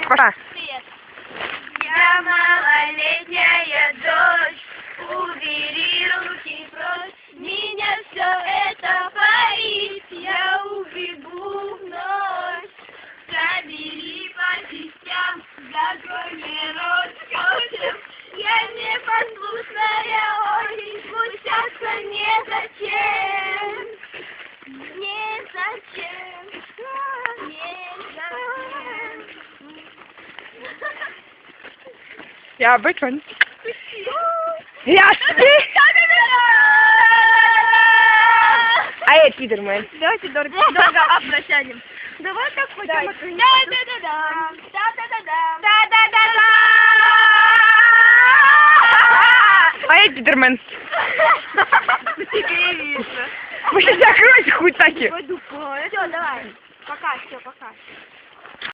Пора. Я малолетняя дочь, убери руки прочь, меня все это боит, я убегу в ночь. Забери по частям, закрой мне рот скотчем, я непослушная, ой, смущаться незачем. Незачем, незачем. Я выконь. Я спи! А я Пидермен. Давайте дорого обращаем. Давай так пойдем. Да-да-да-да. Да-да-да-да. Да-да-да-да. А я Пидермен. Тебе видно. Вы сейчас закройте хуй таки. Пойду. Все, давай. Пока, все, пока.